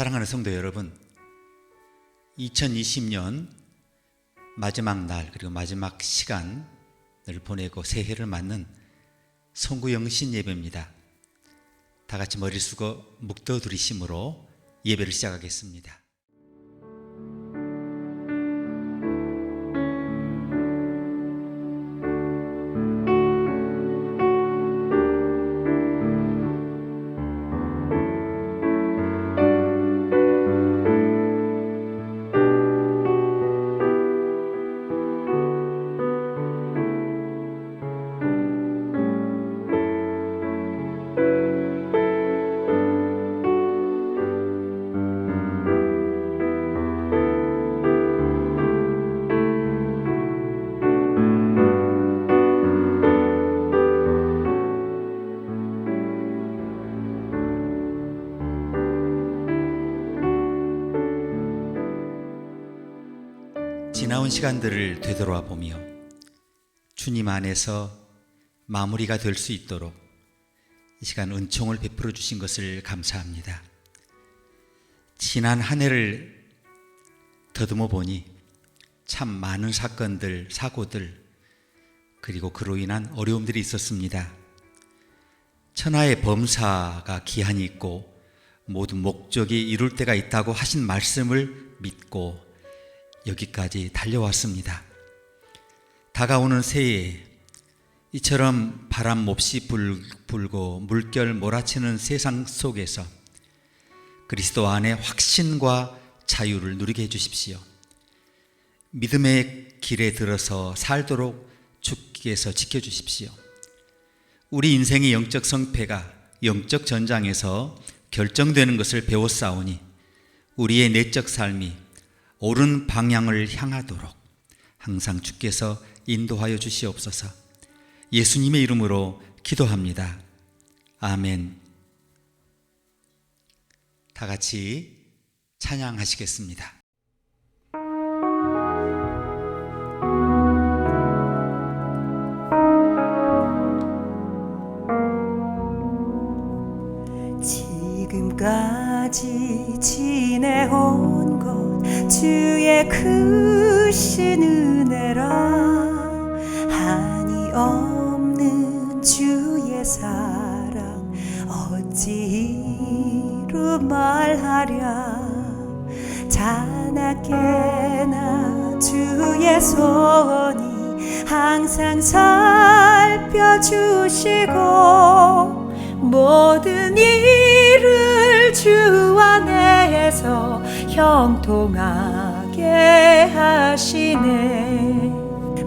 사랑하는 성도 여러분, 2020년 마지막 날 그리고 마지막 시간을 보내고 새해를 맞는 송구영신 예배입니다. 다 같이 머리 숙여 묵도드리심으로 예배를 시작하겠습니다. 지나온 시간들을 되돌아 보며 주님 안에서 마무리가 될 수 있도록 이 시간 은총을 베풀어 주신 것을 감사합니다. 지난 한 해를 더듬어 보니 참 많은 사건들, 사고들, 그리고 그로 인한 어려움들이 있었습니다. 천하의 범사가 기한이 있고 모든 목적이 이룰 때가 있다고 하신 말씀을 믿고 여기까지 달려왔습니다. 다가오는 새해 이처럼 바람 몹시 불고 물결 몰아치는 세상 속에서 그리스도 안에 확신과 자유를 누리게 해주십시오. 믿음의 길에 들어서 살도록 주께서 지켜주십시오. 우리 인생의 영적 성패가 영적 전장에서 결정되는 것을 배웠사오니 우리의 내적 삶이 옳은 방향을 향하도록 항상 주께서 인도하여 주시옵소서. 예수님의 이름으로 기도합니다. 아멘. 다 같이 찬양하시겠습니다. 지금까지 지내온 것 주의 크신 은혜라 한이 없는 주의 사랑 어찌 이루 말하랴. 자나깨나 주의 손이 항상 살펴주시고 모든 일을 주 안에서 형통하게 하시네.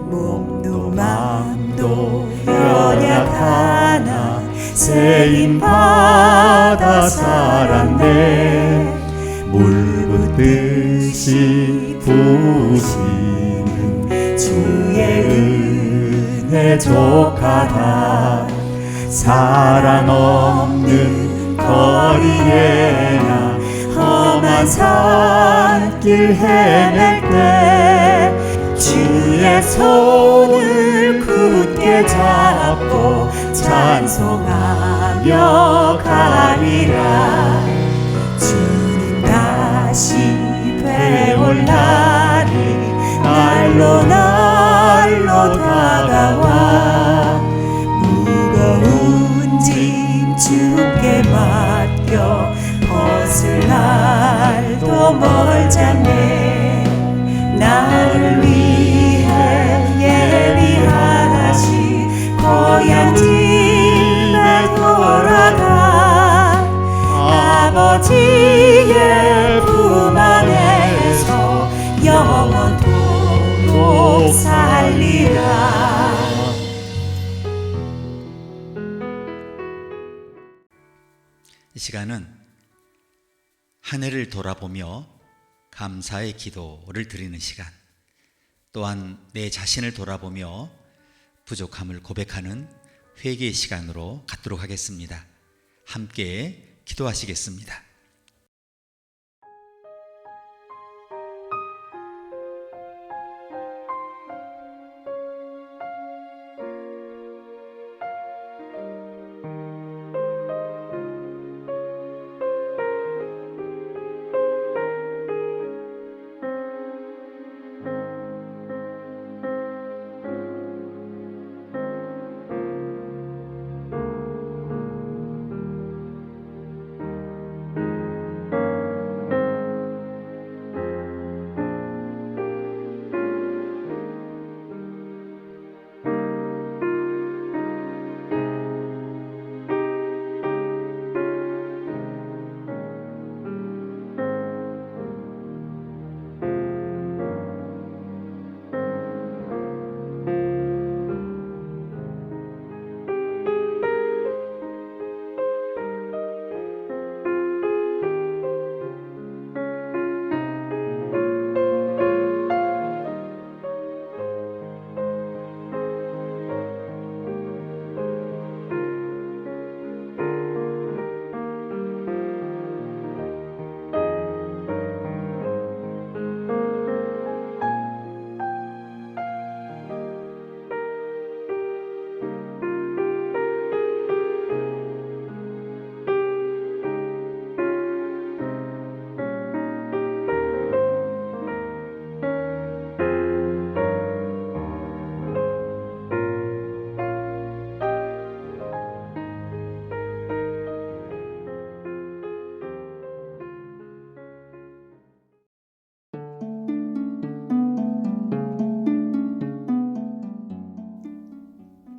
몸도 맘도 연약하나 세임 받아 살았네. 물 붓듯이 부으시는 주의 은혜 족하다. 사랑 없는 거리에나 험한 산길 헤맬 때 주의 손을 굳게 잡고 찬송하며 가리라. 주님 다시 되올 날이 날로 다가와 무거운 짐 주께 맡겨 벗을 날도 멀잖네. 나를 위해 예비하시 고향 집에 돌아가 아버지의 품 안에서 영원토록 살리라. 이 시간은 한 해를 돌아보며 감사의 기도를 드리는 시간, 또한 내 자신을 돌아보며 부족함을 고백하는 회개의 시간으로 갖도록 하겠습니다. 함께 기도하시겠습니다.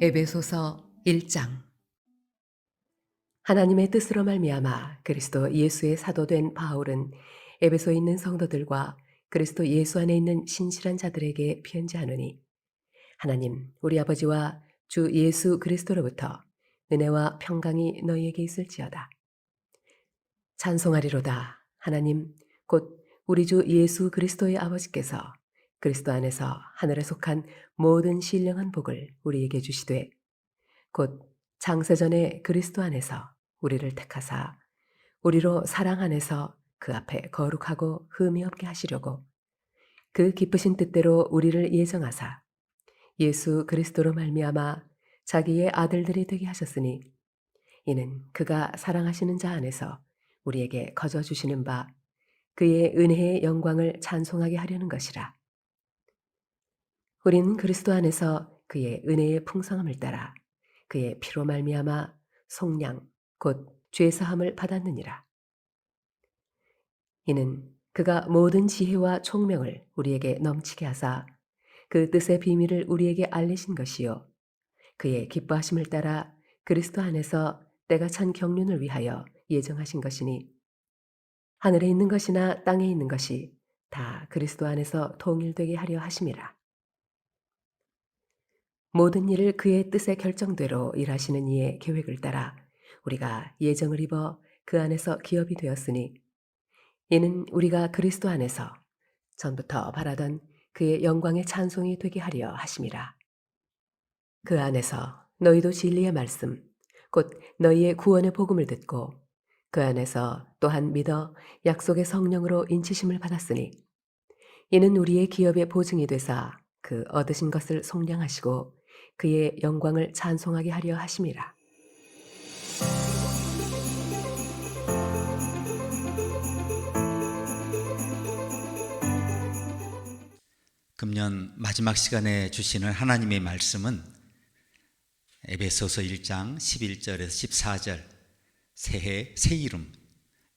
에베소서 1장. 하나님의 뜻으로 말미암아 그리스도 예수의 사도된 바울은 에베소에 있는 성도들과 그리스도 예수 안에 있는 신실한 자들에게 편지하노니, 하나님 우리 아버지와 주 예수 그리스도로부터 은혜와 평강이 너희에게 있을지어다. 찬송하리로다. 하나님 곧 우리 주 예수 그리스도의 아버지께서 그리스도 안에서 하늘에 속한 모든 신령한 복을 우리에게 주시되, 곧 창세전에 그리스도 안에서 우리를 택하사 우리로 사랑 안에서 그 앞에 거룩하고 흠이 없게 하시려고 그 기쁘신 뜻대로 우리를 예정하사 예수 그리스도로 말미암아 자기의 아들들이 되게 하셨으니, 이는 그가 사랑하시는 자 안에서 우리에게 거저 주시는 바 그의 은혜의 영광을 찬송하게 하려는 것이라. 우린 그리스도 안에서 그의 은혜의 풍성함을 따라 그의 피로 말미암아 속량 곧 죄사함을 받았느니라. 이는 그가 모든 지혜와 총명을 우리에게 넘치게 하사 그 뜻의 비밀을 우리에게 알리신 것이요, 그의 기뻐하심을 따라 그리스도 안에서 때가 찬 경륜을 위하여 예정하신 것이니, 하늘에 있는 것이나 땅에 있는 것이 다 그리스도 안에서 통일되게 하려 하심이라. 모든 일을 그의 뜻의 결정대로 일하시는 이의 계획을 따라 우리가 예정을 입어 그 안에서 기업이 되었으니, 이는 우리가 그리스도 안에서 전부터 바라던 그의 영광의 찬송이 되게 하려 하심이라. 그 안에서 너희도 진리의 말씀 곧 너희의 구원의 복음을 듣고 그 안에서 또한 믿어 약속의 성령으로 인치심을 받았으니, 이는 우리의 기업의 보증이 되사 그 얻으신 것을 속량하시고 그의 영광을 찬송하게 하려 하심이라. 금년 마지막 시간에 주시는 하나님의 말씀은 에베소서 1장 11절에서 14절, 새해 새 이름,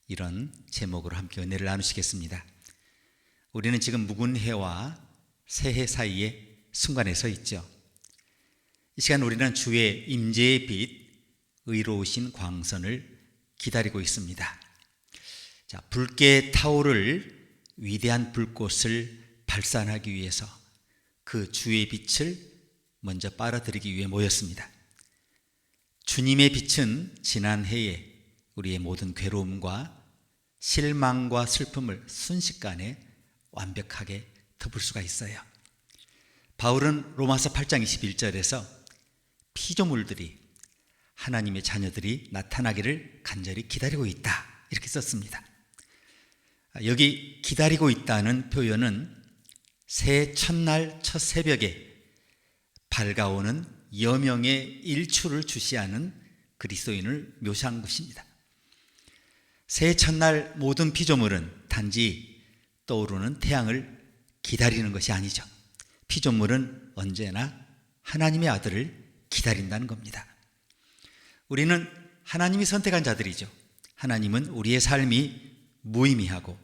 이런 제목으로 함께 은혜를 나누시겠습니다. 우리는 지금 묵은 해와 새해 사이의 순간에 서 있죠. 이 시간 우리는 주의 임재의 빛, 의로우신 광선을 기다리고 있습니다. 자, 붉게 타오를 위대한 불꽃을 발산하기 위해서 그 주의 빛을 먼저 빨아들이기 위해 모였습니다. 주님의 빛은 지난 해에 우리의 모든 괴로움과 실망과 슬픔을 순식간에 완벽하게 덮을 수가 있어요. 바울은 로마서 8장 21절에서 피조물들이, 하나님의 자녀들이 나타나기를 간절히 기다리고 있다, 이렇게 썼습니다. 여기 기다리고 있다는 표현은 새해 첫날 첫 새벽에 밝아오는 여명의 일출을 주시하는 그리스도인을 묘사한 것입니다. 새해 첫날 모든 피조물은 단지 떠오르는 태양을 기다리는 것이 아니죠. 피조물은 언제나 하나님의 아들을 기다린다는 겁니다. 우리는 하나님이 선택한 자들이죠. 하나님은 우리의 삶이 무의미하고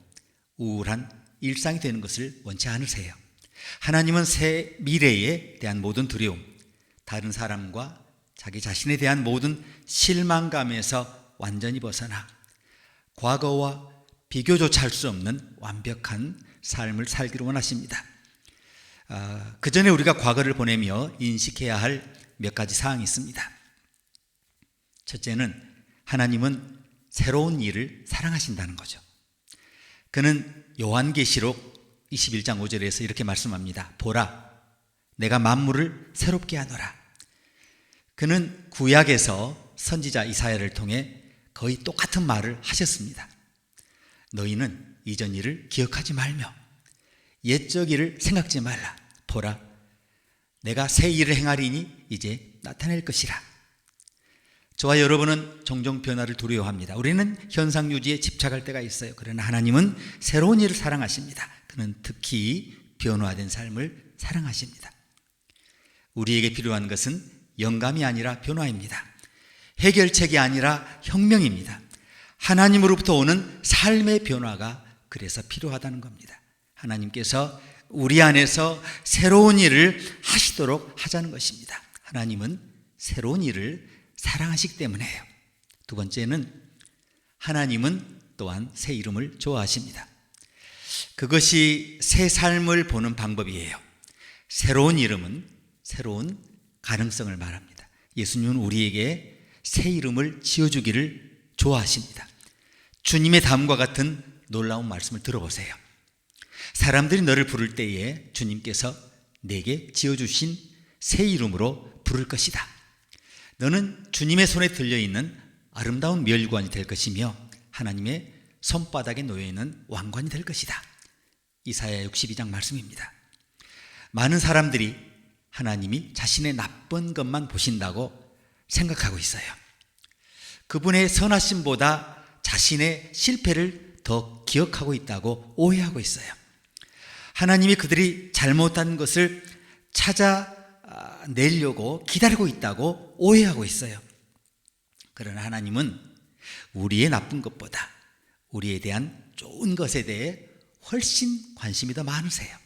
우울한 일상이 되는 것을 원치 않으세요. 하나님은 새 미래에 대한 모든 두려움, 다른 사람과 자기 자신에 대한 모든 실망감에서 완전히 벗어나 과거와 비교조차 할 수 없는 완벽한 삶을 살기를 원하십니다. 그 전에 우리가 과거를 보내며 인식해야 할 몇 가지 사항이 있습니다. 첫째는 하나님은 새로운 일을 사랑하신다는 거죠. 그는 요한계시록 21장 5절에서 이렇게 말씀합니다. 보라, 내가 만물을 새롭게 하노라. 그는 구약에서 선지자 이사야를 통해 거의 똑같은 말을 하셨습니다. 너희는 이전 일을 기억하지 말며 옛적 일을 생각지 말라. 보라, 내가 새 일을 행하리니 이제 나타낼 것이라. 저와 여러분은 종종 변화를 두려워합니다. 우리는 현상 유지에 집착할 때가 있어요. 그러나 하나님은 새로운 일을 사랑하십니다. 그는 특히 변화된 삶을 사랑하십니다. 우리에게 필요한 것은 영감이 아니라 변화입니다. 해결책이 아니라 혁명입니다. 하나님으로부터 오는 삶의 변화가 그래서 필요하다는 겁니다. 하나님께서 우리 안에서 새로운 일을 하시도록 하자는 것입니다. 하나님은 새로운 일을 사랑하시기 때문이에요. 두 번째는 하나님은 또한 새 이름을 좋아하십니다. 그것이 새 삶을 보는 방법이에요. 새로운 이름은 새로운 가능성을 말합니다. 예수님은 우리에게 새 이름을 지어주기를 좋아하십니다. 주님의 다음과 같은 놀라운 말씀을 들어보세요. 사람들이 너를 부를 때에 주님께서 내게 지어주신 새 이름으로 부를 것이다. 너는 주님의 손에 들려있는 아름다운 멸관이 될 것이며 하나님의 손바닥에 놓여있는 왕관이 될 것이다. 이사야 62장 말씀입니다. 많은 사람들이 하나님이 자신의 나쁜 것만 보신다고 생각하고 있어요. 그분의 선하심보다 자신의 실패를 더 기억하고 있다고 오해하고 있어요. 하나님이 그들이 잘못한 것을 찾아내려고 기다리고 있다고 오해하고 있어요. 그러나 하나님은 우리의 나쁜 것보다 우리에 대한 좋은 것에 대해 훨씬 관심이 더 많으세요.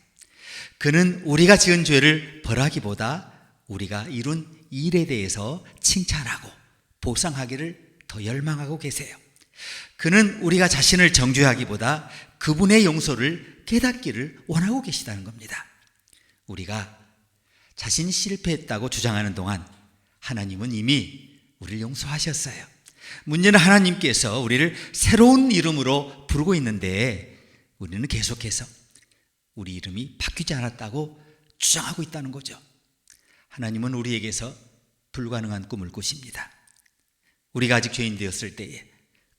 그는 우리가 지은 죄를 벌하기보다 우리가 이룬 일에 대해서 칭찬하고 보상하기를 더 열망하고 계세요. 그는 우리가 자신을 정죄하기보다 그분의 용서를 깨닫기를 원하고 계시다는 겁니다. 우리가 자신이 실패했다고 주장하는 동안 하나님은 이미 우리를 용서하셨어요. 문제는 하나님께서 우리를 새로운 이름으로 부르고 있는데 우리는 계속해서 우리 이름이 바뀌지 않았다고 주장하고 있다는 거죠. 하나님은 우리에게서 불가능한 꿈을 꾸십니다. 우리가 아직 죄인 되었을 때에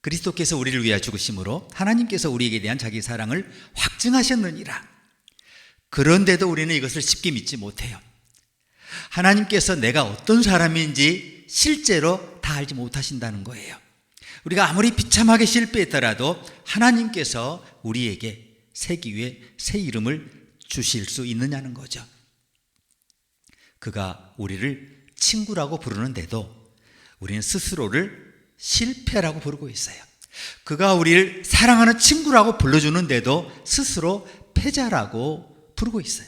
그리스도께서 우리를 위하여 죽으심으로 하나님께서 우리에게 대한 자기 사랑을 확증하셨느니라. 그런데도 우리는 이것을 쉽게 믿지 못해요. 하나님께서 내가 어떤 사람인지 실제로 다 알지 못하신다는 거예요. 우리가 아무리 비참하게 실패했더라도 하나님께서 우리에게 새 기회에 새 이름을 주실 수 있느냐는 거죠. 그가 우리를 친구라고 부르는데도 우리는 스스로를 실패라고 부르고 있어요. 그가 우리를 사랑하는 친구라고 불러주는데도 스스로 패자라고 부르고 있어요.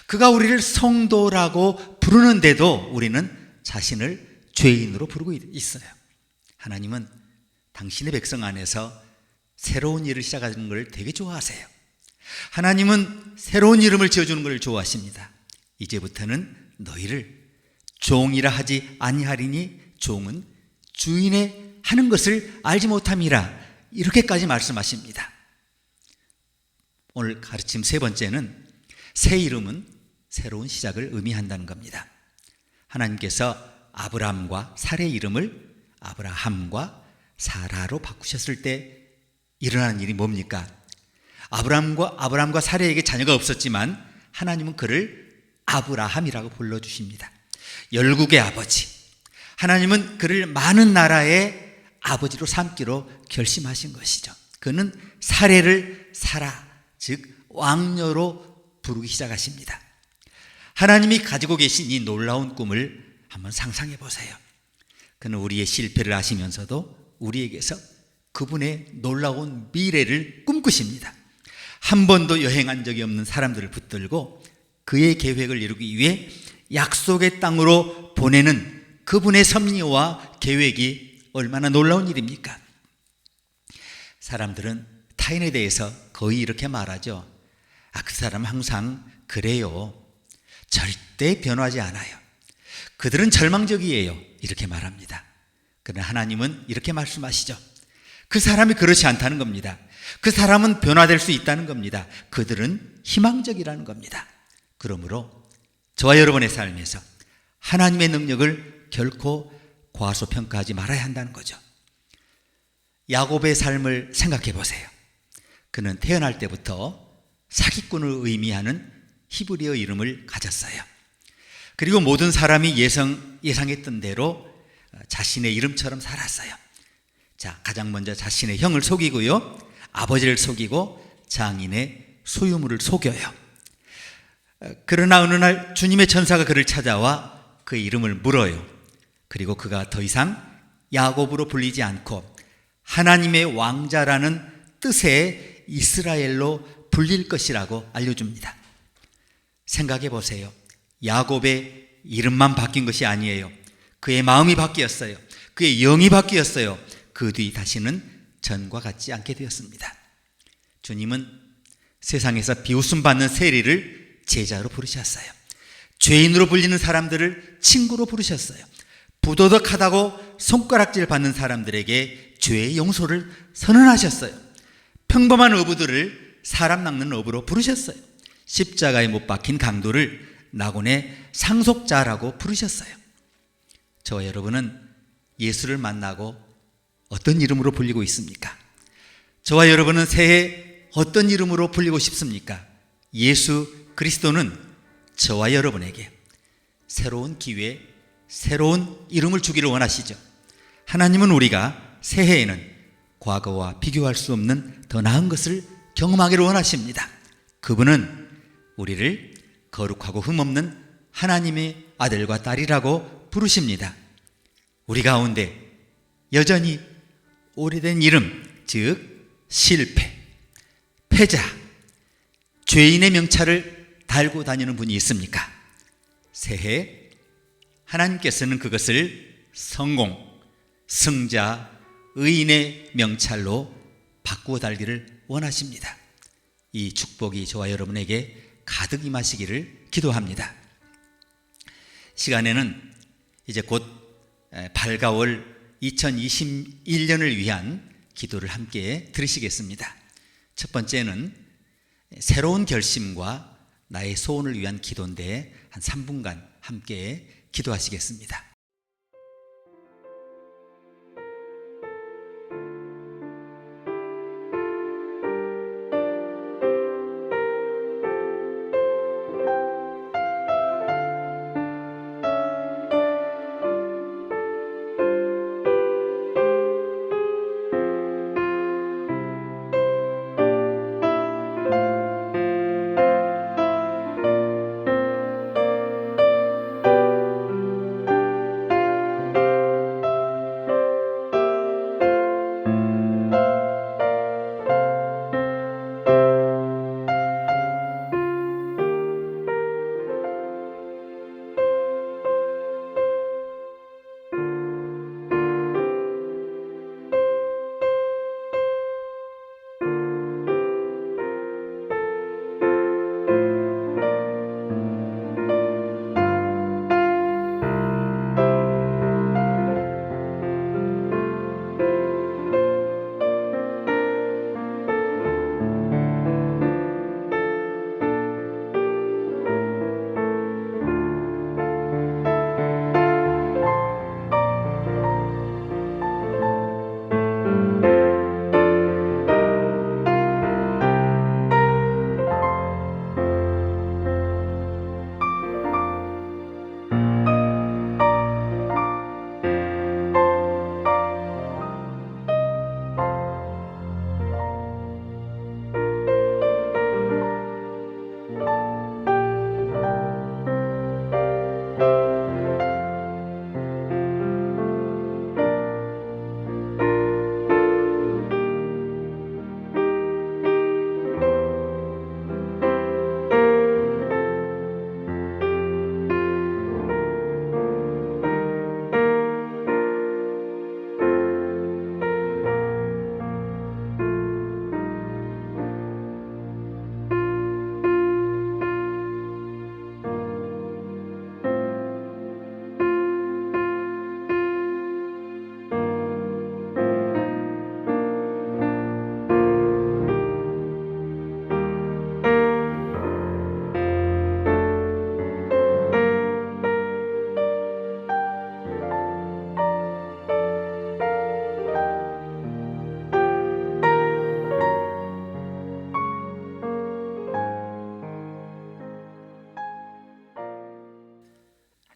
그가 우리를 성도라고 부르는데도 우리는 자신을 죄인으로 부르고 있어요. 하나님은 당신의 백성 안에서 새로운 일을 시작하는 걸 되게 좋아하세요. 하나님은 새로운 이름을 지어주는 걸 좋아하십니다. 이제부터는 너희를 종이라 하지 아니하리니 종은 주인의 하는 것을 알지 못함이라. 이렇게까지 말씀하십니다. 오늘 가르침 세 번째는 새 이름은 새로운 시작을 의미한다는 겁니다. 하나님께서 아브라함과 사라의 이름을 아브라함과 사라로 바꾸셨을 때 일어나는 일이 뭡니까? 아브라함과 사라에게 자녀가 없었지만 하나님은 그를 아브라함이라고 불러주십니다. 열국의 아버지. 하나님은 그를 많은 나라의 아버지로 삼기로 결심하신 것이죠. 그는 사라를 사라, 즉 왕녀로 부르기 시작하십니다. 하나님이 가지고 계신 이 놀라운 꿈을 한번 상상해 보세요. 그는 우리의 실패를 아시면서도 우리에게서 그분의 놀라운 미래를 꿈꾸십니다. 한 번도 여행한 적이 없는 사람들을 붙들고 그의 계획을 이루기 위해 약속의 땅으로 보내는 그분의 섭리와 계획이 얼마나 놀라운 일입니까? 사람들은 타인에 대해서 거의 이렇게 말하죠. 그 사람 항상 그래요. 절대 변하지 않아요. 그들은 절망적이에요. 이렇게 말합니다. 그러나 하나님은 이렇게 말씀하시죠. 그 사람이 그렇지 않다는 겁니다. 그 사람은 변화될 수 있다는 겁니다. 그들은 희망적이라는 겁니다. 그러므로 저와 여러분의 삶에서 하나님의 능력을 결코 과소평가하지 말아야 한다는 거죠. 야곱의 삶을 생각해 보세요. 그는 태어날 때부터 사기꾼을 의미하는 히브리어 이름을 가졌어요. 그리고 모든 사람이 예상했던 대로 자신의 이름처럼 살았어요. 자, 가장 먼저 자신의 형을 속이고요, 아버지를 속이고 장인의 소유물을 속여요. 그러나 어느 날 주님의 천사가 그를 찾아와 그의 이름을 물어요. 그리고 그가 더 이상 야곱으로 불리지 않고 하나님의 왕자라는 뜻의 이스라엘로 불릴 것이라고 알려줍니다. 생각해 보세요. 야곱의 이름만 바뀐 것이 아니에요. 그의 마음이 바뀌었어요. 그의 영이 바뀌었어요. 그 뒤 다시는 전과 같지 않게 되었습니다. 주님은 세상에서 비웃음 받는 세리를 제자로 부르셨어요. 죄인으로 불리는 사람들을 친구로 부르셨어요. 부도덕하다고 손가락질 받는 사람들에게 죄의 용서를 선언하셨어요. 평범한 어부들을 사람 낚는 어부로 부르셨어요. 십자가에 못 박힌 강도를 낙원의 상속자라고 부르셨어요. 저와 여러분은 예수를 만나고 어떤 이름으로 불리고 있습니까? 저와 여러분은 새해 어떤 이름으로 불리고 싶습니까? 예수 그리스도는 저와 여러분에게 새로운 기회, 새로운 이름을 주기를 원하시죠. 하나님은 우리가 새해에는 과거와 비교할 수 없는 더 나은 것을 경험하기를 원하십니다. 그분은 우리를 거룩하고 흠없는 하나님의 아들과 딸이라고 부르십니다. 우리 가운데 여전히 오래된 이름, 즉 실패, 패자, 죄인의 명찰을 달고 다니는 분이 있습니까? 새해 하나님께서는 그것을 성공, 승자, 의인의 명찰로 바꾸어 달기를 원하십니다. 이 축복이 저와 여러분에게 가득 임하시기를 기도합니다. 시간에는 이제 곧 밝아올 2021년을 위한 기도를 함께 들으시겠습니다. 첫 번째는 새로운 결심과 나의 소원을 위한 기도인데 한 3분간 함께 기도하시겠습니다.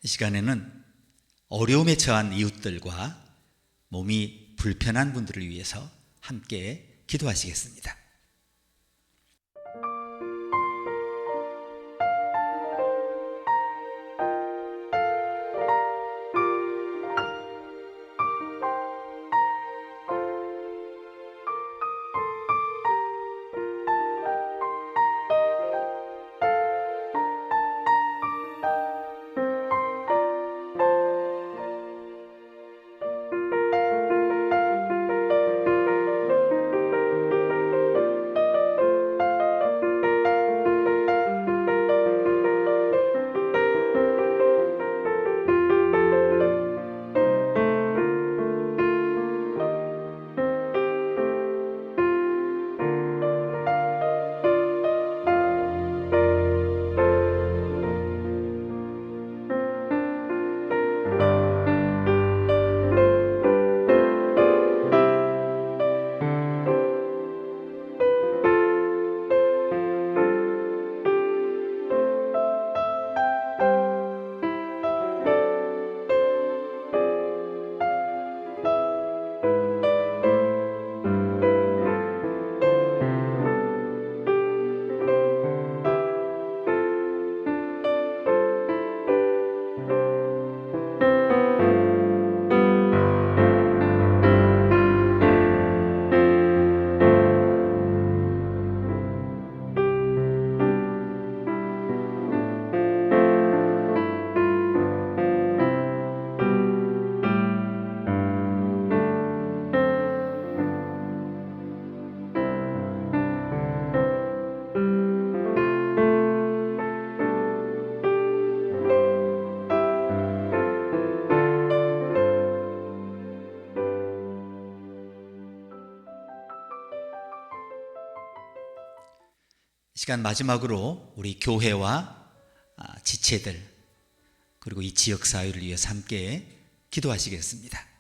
이 시간에는 어려움에 처한 이웃들과 몸이 불편한 분들을 위해서 함께 기도하시겠습니다. 시간 마지막으로 우리 교회와 지체들 그리고 이 지역 사회를 위해서 함께 기도하시겠습니다.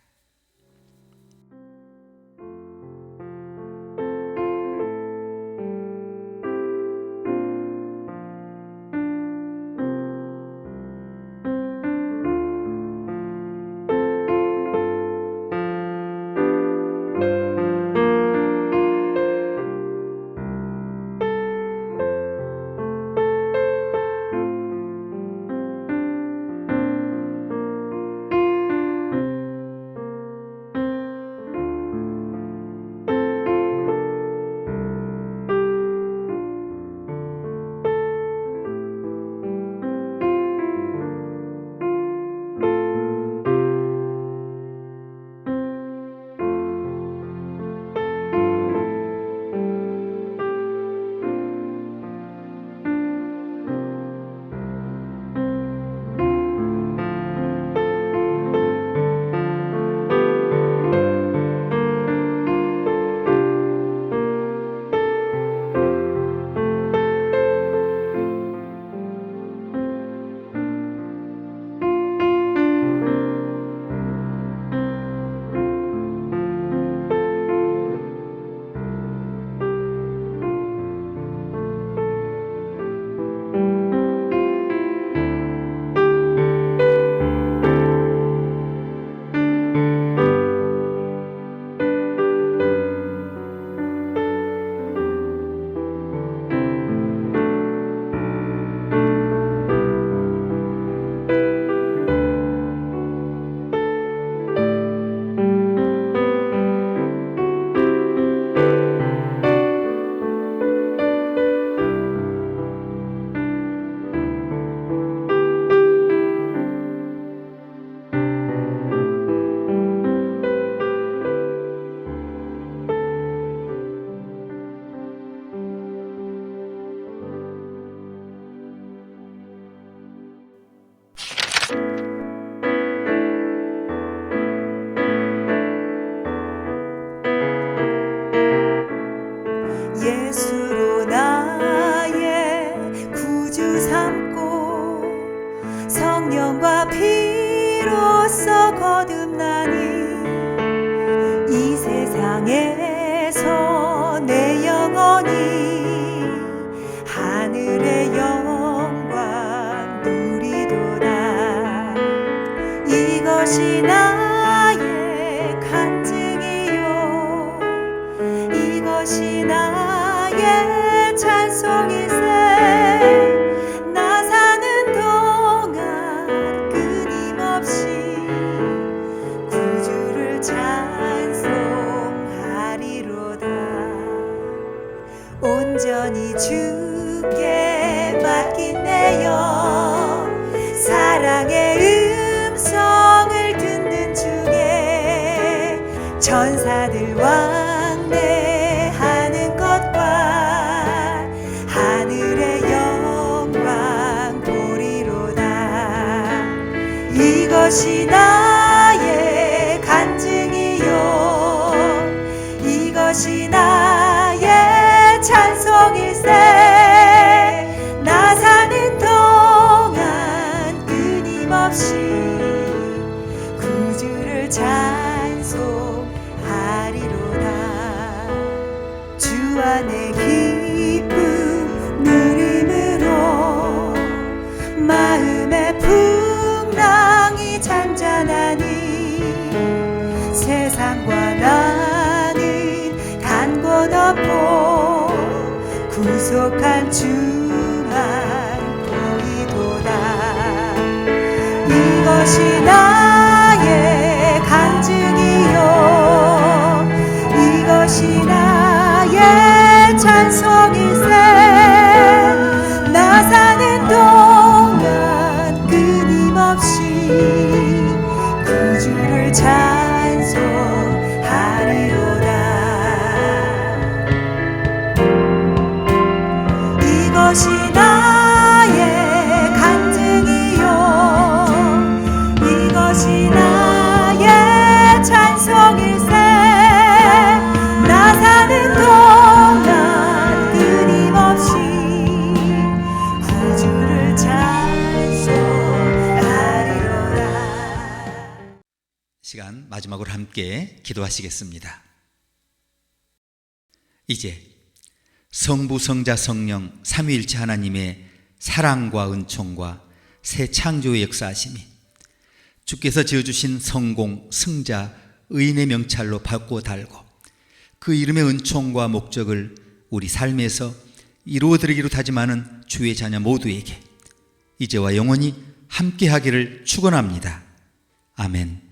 예수로 나의 구주 삼고 성령과 피로써 거듭나니 이 세상에서 내 영혼이 하늘의 영광 누리도다. 이것이 나의 간증이요 이것이 나의 찬송일세. 나 사는 동안 끊임없이 구주를 찬송하리로다. 온전히 주께 맡긴 내 영 사랑의 음성을 듣는 중에 천사들 왕래하는 것과 하늘의 영광 보리로다. 이것이 나의 간증이요 이것이 나의 찬송일세. 나 사는 동안 끊임없이 구주를 찬송하리로다. 주 안에 기쁨 누림으로 마음의 풍랑이 잔잔하니 세상과 나는 간 곳 없고 구속한 주만 보이도다. 이것이 나의 간증이요 이것이 나의 찬송일세. 나 사는 동안 끊임없이 구주를 찬송하리로다. 이것이 나의 간증이요 이것이 나의 찬송일세. 나 사는 동안 끊임없이 시간 마지막으로 함께 기도하시겠습니다. 이제 성부, 성자, 성령 삼위일체 하나님의 사랑과 은총과 새 창조의 역사하심이 주께서 지어주신 성공, 승자, 의인의 명찰로 받고 달고 그 이름의 은총과 목적을 우리 삶에서 이루어드리기로 다짐하는 주의 자녀 모두에게 이제와 영원히 함께하기를 축원합니다. 아멘.